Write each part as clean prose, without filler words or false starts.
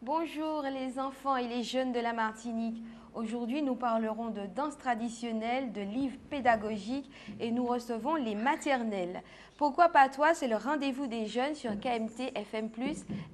Bonjour les enfants et les jeunes de la Martinique. Aujourd'hui, nous parlerons de danse traditionnelle, de livres pédagogiques et nous recevons les maternelles. Pourquoi pas toi, c'est le rendez-vous des jeunes sur KMT FM+,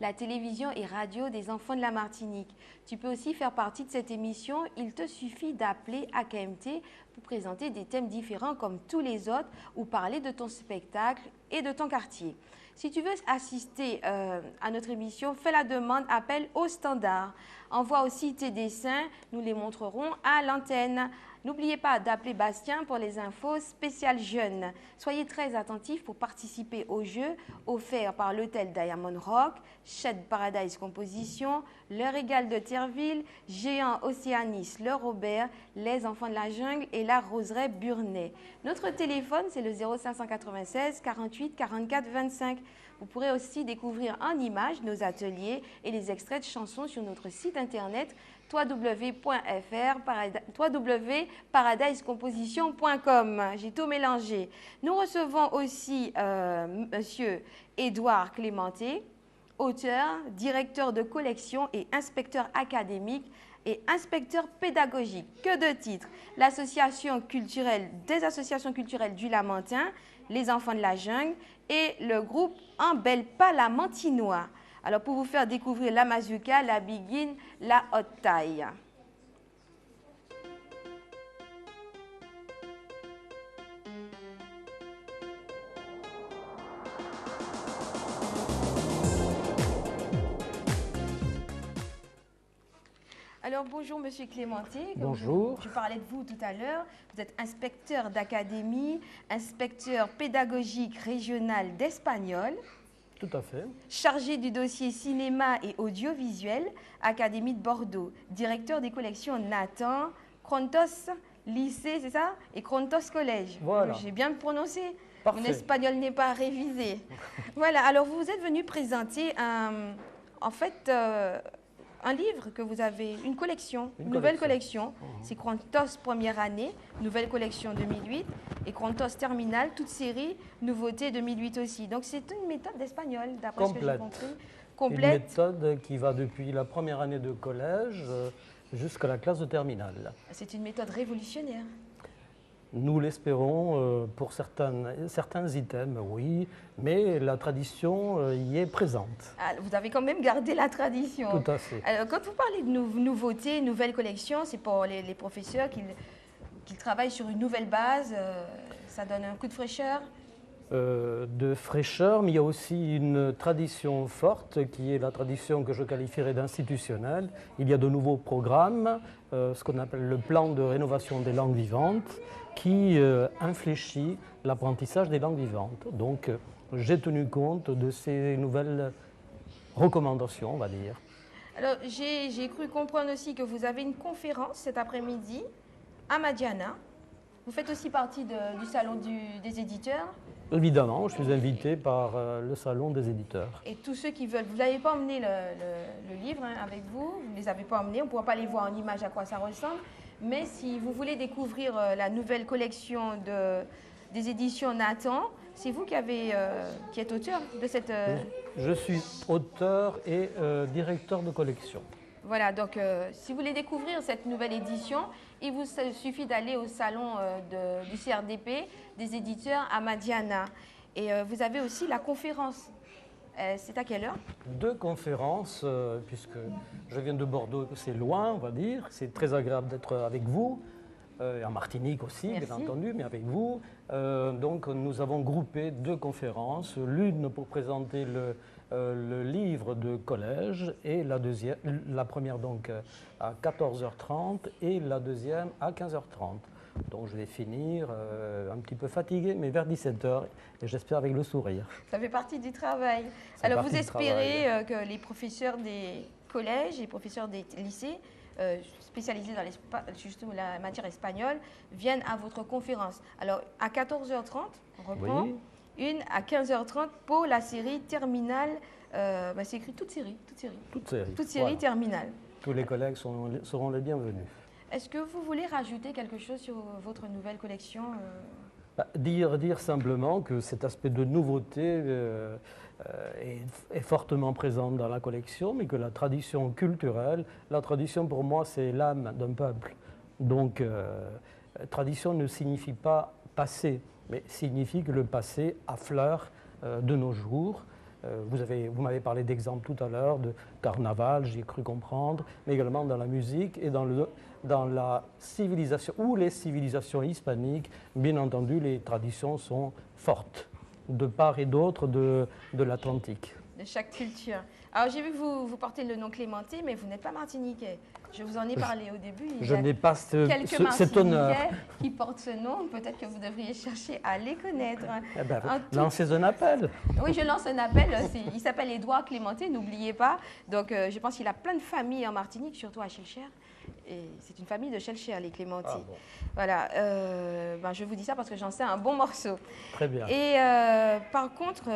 la télévision et radio des enfants de la Martinique. Tu peux aussi faire partie de cette émission. Il te suffit d'appeler à KMT pour présenter des thèmes différents comme tous les autres ou parler de ton spectacle et de ton quartier. Si tu veux assister à notre émission, fais la demande, appelle au standard. Envoie aussi tes dessins, nous les montrerons à l'antenne. N'oubliez pas d'appeler Bastien pour les infos spéciales jeunes. Soyez très attentifs pour participer au jeu offert par l'hôtel Diamond Rock, Shed Paradise Composition, Le Régal de Terreville, Géant Océanis Le Robert, Les Enfants de la Jungle et la Roseraie Burnay. Notre téléphone, c'est le 0596 48 44 25. Vous pourrez aussi découvrir en images nos ateliers et les extraits de chansons sur notre site internet www.paradisecomposition.com. J'ai tout mélangé. Nous recevons aussi monsieur Édouard Clémenté, auteur, directeur de collection et inspecteur académique et inspecteur pédagogique. Que de titres! L'association culturelle des associations culturelles du Lamentin, les Enfants de la Jungle et le groupe En Belle Palamantinois. Alors pour vous faire découvrir la mazurka, la biguine, la haute taille. Alors bonjour Monsieur Clémenté. Bonjour. Je parlais de vous tout à l'heure. Vous êtes inspecteur d'académie, inspecteur pédagogique régional d'espagnol. Tout à fait. Chargé du dossier cinéma et audiovisuel, Académie de Bordeaux. Directeur des collections Nathan, Crontos lycée, c'est ça? Et Crontos collège. Voilà. J'ai bien prononcé. Parfait. Mon espagnol n'est pas révisé. Voilà, alors vous êtes venu présenter un livre que vous avez, une collection, une nouvelle collection. C'est Crontos première année, nouvelle collection 2008, et Crontos terminale, toute série, nouveauté 2008 aussi. Donc c'est une méthode d'espagnol, d'après ce que j'ai compris. Complète. Une méthode qui va depuis la première année de collège jusqu'à la classe de terminale. C'est une méthode révolutionnaire. Nous l'espérons pour certains items, oui, mais la tradition y est présente. Ah, vous avez quand même gardé la tradition. Tout à fait. Alors, quand vous parlez de nouveautés, nouvelle collection, c'est pour les professeurs qui travaillent sur une nouvelle base, ça donne un coup de fraîcheur. De fraîcheur, mais il y a aussi une tradition forte qui est la tradition que je qualifierais d'institutionnelle. Il y a de nouveaux programmes, ce qu'on appelle le plan de rénovation des langues vivantes, qui infléchit l'apprentissage des langues vivantes. Donc j'ai tenu compte de ces nouvelles recommandations, on va dire. Alors j'ai cru comprendre aussi que vous avez une conférence cet après-midi à Madiana. Vous faites aussi partie du salon des éditeurs. Évidemment, je suis invité par le salon des éditeurs. Et tous ceux qui veulent, vous n'avez pas emmené le livre avec vous, vous ne les avez pas emmenés, on ne pourra pas les voir en image à quoi ça ressemble. Mais si vous voulez découvrir la nouvelle collection des éditions Nathan, c'est vous qui êtes auteur de cette... Je suis auteur et directeur de collection. Voilà, donc si vous voulez découvrir cette nouvelle édition, il vous suffit d'aller au salon du CRDP des éditeurs à Madiana. Et vous avez aussi la conférence. C'est à quelle heure? 2 conférences, puisque je viens de Bordeaux, c'est loin, on va dire. C'est très agréable d'être avec vous, en Martinique aussi, Merci. bien entendu, mais avec vous. Donc nous avons groupé 2 conférences, l'une pour présenter le livre de collège et la première donc à 14h30 et la deuxième à 15h30. Donc je vais finir un petit peu fatigué, mais vers 17h, et j'espère avec le sourire. Ça fait partie du travail. Alors vous partie du espérez que les professeurs des collèges et les professeurs des lycées spécialisés dans justement la matière espagnole viennent à votre conférence. Alors à 14h30, on reprend. Oui. Une à 15h30 pour la série terminale. C'est écrit toute série. Toute série. Voilà. Terminale. Tous les collègues seront les bienvenus. Est-ce que vous voulez rajouter quelque chose sur votre nouvelle collection Dire simplement que cet aspect de nouveauté est fortement présente dans la collection, mais que la tradition culturelle, la tradition pour moi c'est l'âme d'un peuple. Donc tradition ne signifie pas passé, mais signifie que le passé affleure de nos jours. Vous m'avez parlé d'exemples tout à l'heure, de carnaval, j'ai cru comprendre, mais également dans la musique et dans la civilisation, ou les civilisations hispaniques, bien entendu, les traditions sont fortes, de part et d'autre de l'Atlantique. De chaque culture. Alors, j'ai vu que vous portez le nom Clémenté, mais vous n'êtes pas martiniquais. Je vous en ai parlé au début. Je n'ai pas cet honneur. Qui portent ce nom. Peut-être que vous devriez chercher à les connaître. Eh ben, lancez un appel. Oui, je lance un appel. Il s'appelle Édouard Clémenté, n'oubliez pas. Donc, je pense qu'il a plein de familles en Martinique, surtout à Schellcher. Et c'est une famille de Schellcher, les Clémenté. Ah bon. Voilà. Je vous dis ça parce que j'en sais un bon morceau. Très bien. Et par contre,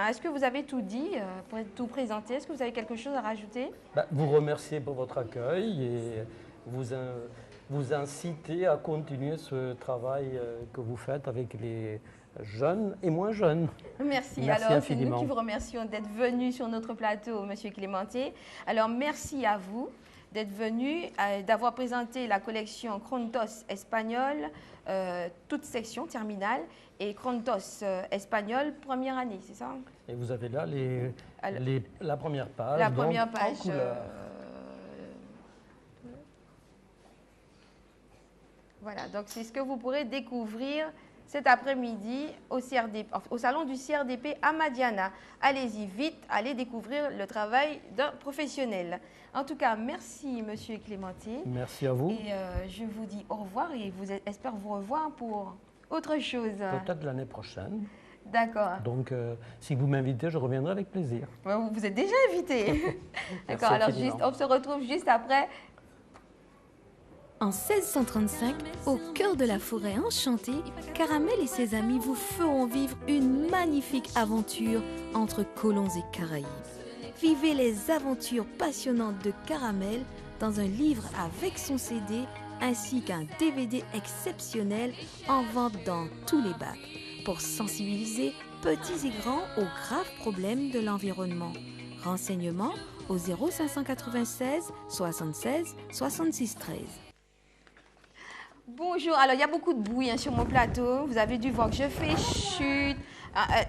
est-ce que vous avez tout dit pour tout présenter? Est-ce que vous avez quelque chose à rajouter? Vous remercier pour votre accueil et vous inciter à continuer ce travail que vous faites avec les jeunes et moins jeunes. Merci. Alors, c'est nous qui vous remercions d'être venus sur notre plateau, Monsieur Clémenté. Alors, merci à vous d'être venu, d'avoir présenté la collection Crontos espagnol, toute section terminale, et Crontos espagnol, première année, c'est ça? Et vous avez là la première page. La première page. En couleur. Voilà, donc c'est ce que vous pourrez découvrir cet après-midi au salon du CRDP à Madiana. Allez-y vite, allez découvrir le travail d'un professionnel. En tout cas, merci Monsieur Clémenté. Merci à vous. Et je vous dis au revoir et j'espère vous revoir pour autre chose. Peut-être l'année prochaine. D'accord. Donc, si vous m'invitez, je reviendrai avec plaisir. Vous êtes déjà invité. D'accord, alors on se retrouve juste après. En 1635, au cœur de la forêt enchantée, Caramel et ses amis vous feront vivre une magnifique aventure entre colons et Caraïbes. Vivez les aventures passionnantes de Caramel dans un livre avec son CD ainsi qu'un DVD exceptionnel en vente dans tous les bacs pour sensibiliser petits et grands aux graves problèmes de l'environnement. Renseignements au 0596 76 66 13. Bonjour, alors il y a beaucoup de bruit sur mon plateau. Vous avez dû voir que je fais chute.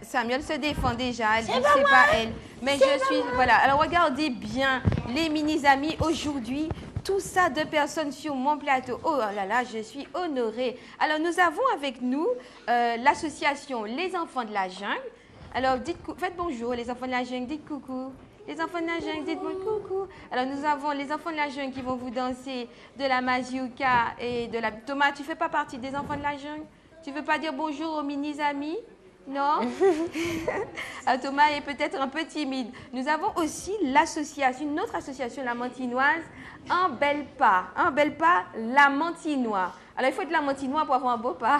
Samuel se défend déjà, elle dit c'est pas elle. Mais je suis, voilà. Alors regardez bien les mini-amis aujourd'hui. Tout ça de personnes sur mon plateau. Oh là là, je suis honorée. Alors nous avons avec nous l'association Les Enfants de la Jungle. Alors faites bonjour les enfants de la jungle, dites coucou. Les enfants de la jungle, dites-moi coucou. Alors, nous avons les enfants de la jungle qui vont vous danser de la mazurka et de la... Thomas, tu ne fais pas partie des enfants de la jungle? Tu ne veux pas dire bonjour aux mini-amis? Non? Thomas est peut-être un peu timide. Nous avons aussi l'association, une autre association, la Mantinoise, Un Bel Pas. Un Bel Pas, la Mantinois. Alors, il faut être la Mantinois pour avoir un beau pas.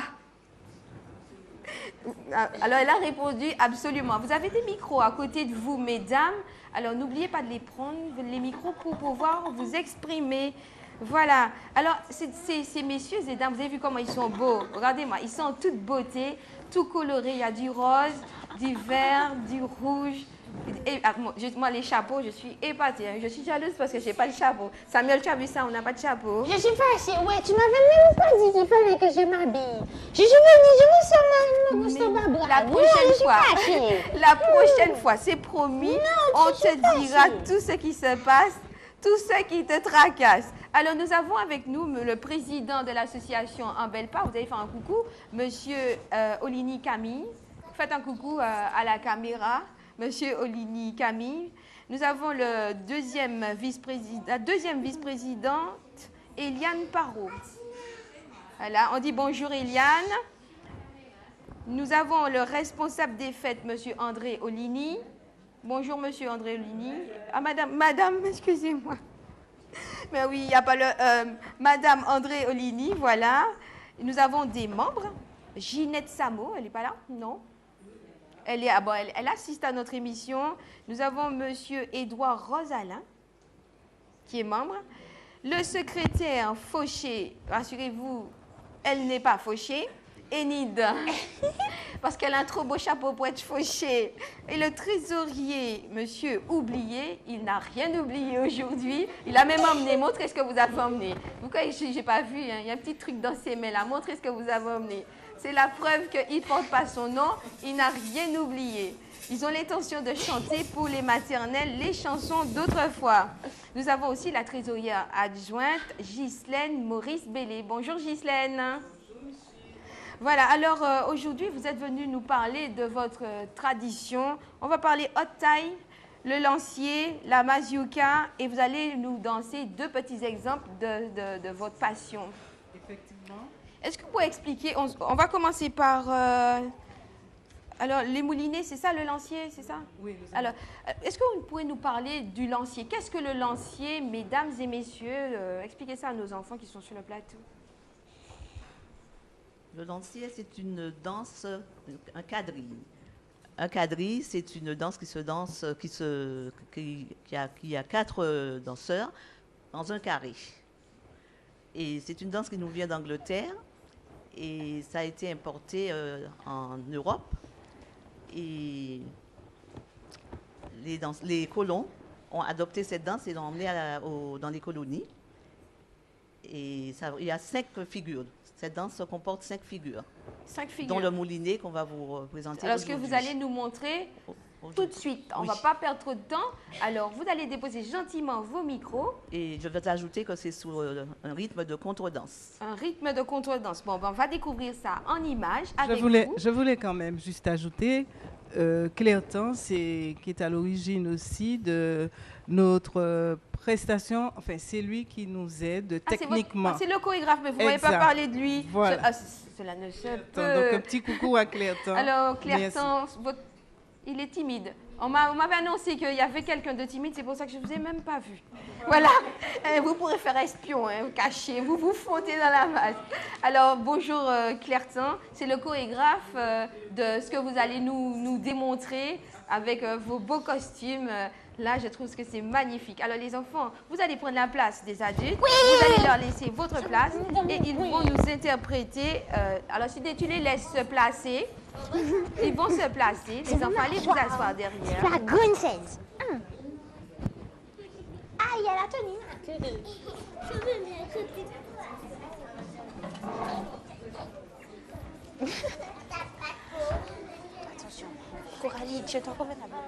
Alors, elle a répondu absolument. Vous avez des micros à côté de vous, mesdames. Alors, n'oubliez pas de les prendre, les micros, pour pouvoir vous exprimer. Voilà. Alors, ces messieurs et dames, vous avez vu comment ils sont beaux. Regardez-moi, ils sont en toute beauté, tout coloré. Il y a du rose, du vert, du rouge. Et, moi, les chapeaux, je suis épatée. Je suis jalouse parce que je n'ai pas de chapeau. Samuel, tu as vu ça? On n'a pas de chapeau. Je suis fâchée. Ouais, tu m'avais même pas dit qu'il fallait que je m'habille. Je me sens mal. La prochaine fois, c'est promis. Non, on te dira tout ce qui se passe, tout ce qui te tracasse. Alors, nous avons avec nous le président de l'association Un Bel Pas. Vous allez faire un coucou, Monsieur Olini Camille. Faites un coucou à la caméra. Monsieur Olini Camille. Nous avons la deuxième vice-présidente, Eliane Parot. Voilà, on dit bonjour Eliane. Nous avons le responsable des fêtes, Monsieur André Olini. Bonjour Monsieur André Olini. Ah, madame, excusez-moi. Mais oui, il n'y a pas le... Madame André Olini, voilà. Nous avons des membres. Ginette Samo, elle n'est pas là? Non. Elle assiste à notre émission. Nous avons Monsieur Édouard Rosalin, qui est membre. Le secrétaire Fauché, rassurez-vous, elle n'est pas fauchée. Enid. parce qu'elle a un trop beau chapeau pour être fauchée. Et le trésorier, monsieur oublié, il n'a rien oublié aujourd'hui. Il a même emmené. Montrez ce que vous avez emmené. Vous croyez que je n'ai pas vu, hein? Il y a un petit truc dans ses mains là. Montrez ce que vous avez emmené. C'est la preuve qu'il ne porte pas son nom. Il n'a rien oublié. Ils ont l'intention de chanter pour les maternelles les chansons d'autrefois. Nous avons aussi la trésorière adjointe, Ghislaine Maurice Bellé. Bonjour Ghislaine. Voilà, alors aujourd'hui, vous êtes venu nous parler de votre tradition. On va parler haute taille, le lancier, la mazurka, et vous allez nous danser deux petits exemples de votre passion. Effectivement. Est-ce que vous pouvez expliquer, on va commencer par... alors, les moulinets, c'est ça le lancier, c'est ça? Oui. Alors, est-ce que vous pouvez nous parler du lancier? Qu'est-ce que le lancier, mesdames et messieurs? Expliquez ça à nos enfants qui sont sur le plateau. Le lancier, c'est une danse, un quadrille. Un quadrille, c'est une danse qui se danse, qui a 4 danseurs dans un carré. Et c'est une danse qui nous vient d'Angleterre et ça a été importé en Europe. Et les colons ont adopté cette danse et l'ont emmenée dans les colonies. Et il y a 5 figures. Cette danse comporte 5 figures. 5 figures. Dont le moulinet qu'on va vous présenter. Alors, ce que vous allez nous montrer tout de suite. On ne va pas perdre trop de temps. Alors, vous allez déposer gentiment vos micros. Et je vais ajouter que c'est sous un rythme de contredanse. Un rythme de contredanse. Bon, ben, on va découvrir ça en images avec Je voulais quand même juste ajouter Claireton, qui est à l'origine aussi de notre prestation. Enfin, c'est lui qui nous aide techniquement. C'est le chorégraphe, mais vous ne m'avez pas parlé de lui. Voilà. Cela ne se Donc, peut. un petit coucou à Claireton. Alors, Claireton, il est timide. On m'avait annoncé qu'il y avait quelqu'un de timide, c'est pour ça que je ne vous ai même pas vu. Voilà, vous pourrez faire espion, hein, caché, vous vous fontez dans la masse. Alors, bonjour Claireton, c'est le chorégraphe de ce que vous allez nous démontrer avec vos beaux costumes. Là, je trouve que c'est magnifique. Alors, les enfants, vous allez prendre la place des adultes. Vous allez leur laisser votre place et ils vont nous interpréter. Alors, si tu les laisses se placer, ils vont se placer. Les enfants, allez vous asseoir derrière. La princesse. Ah, il y a la tenue. Attention, Coralie, je t'en remets la main.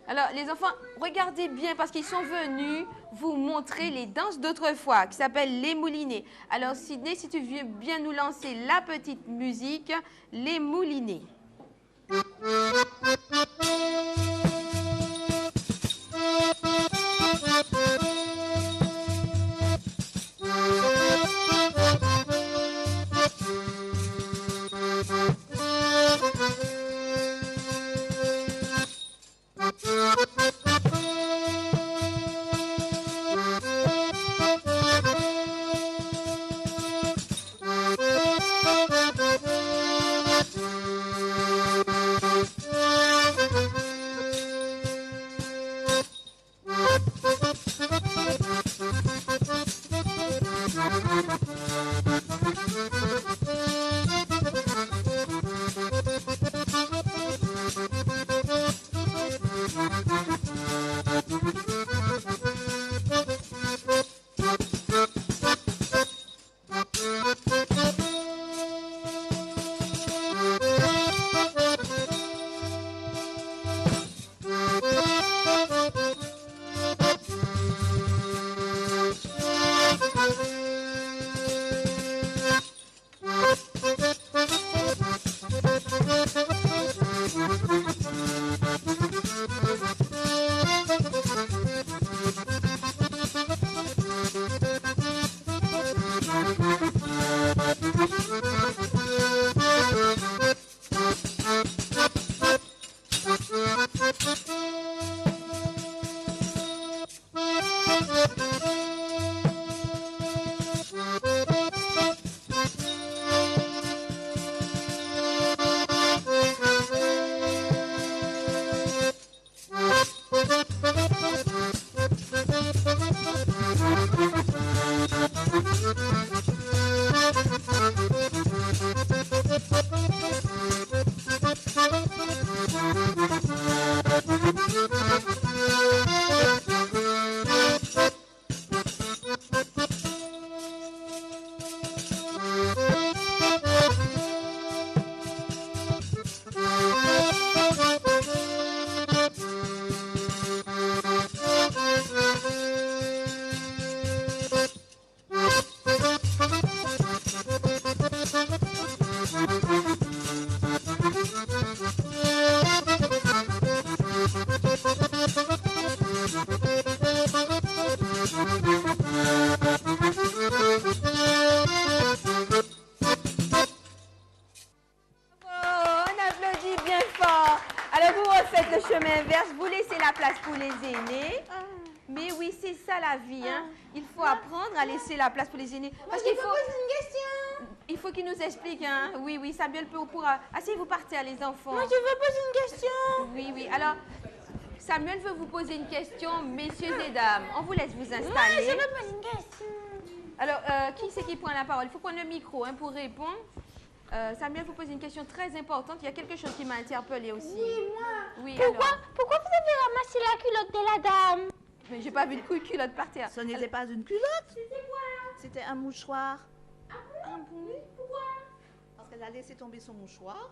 Alors, les enfants, regardez bien parce qu'ils sont venus vous montrer les danses d'autrefois qui s'appellent les moulinets. Alors, Sydney, si tu veux bien nous lancer la petite musique, les moulinets. vous refaites le chemin inverse, vous laissez la place pour les aînés. Mais oui, c'est ça la vie. Hein. Il faut apprendre à laisser la place pour les aînés. Parce qu'il faut... une question. Il faut qu'il nous explique. Hein. Oui, oui, Samuel pourra... Asseyez-vous par terre, les enfants. Moi, je veux poser une question. Oui, oui. Alors, Samuel veut vous poser une question, messieurs et dames. On vous laisse vous installer. Moi, je veux poser une question. Alors, qui c'est qui prend la parole? Il faut prendre le micro hein, pour répondre. Samuel vous pose une question très importante. Il y a quelque chose qui m'a interpellée aussi. Oui, moi. Oui, Pourquoi vous avez ramassé la culotte de la dame? Mais j'ai pas vu de coup de culotte par terre. Ce n'était pas une culotte. C'était quoi? C'était un mouchoir. Ah bon? Parce qu'elle a laissé tomber son mouchoir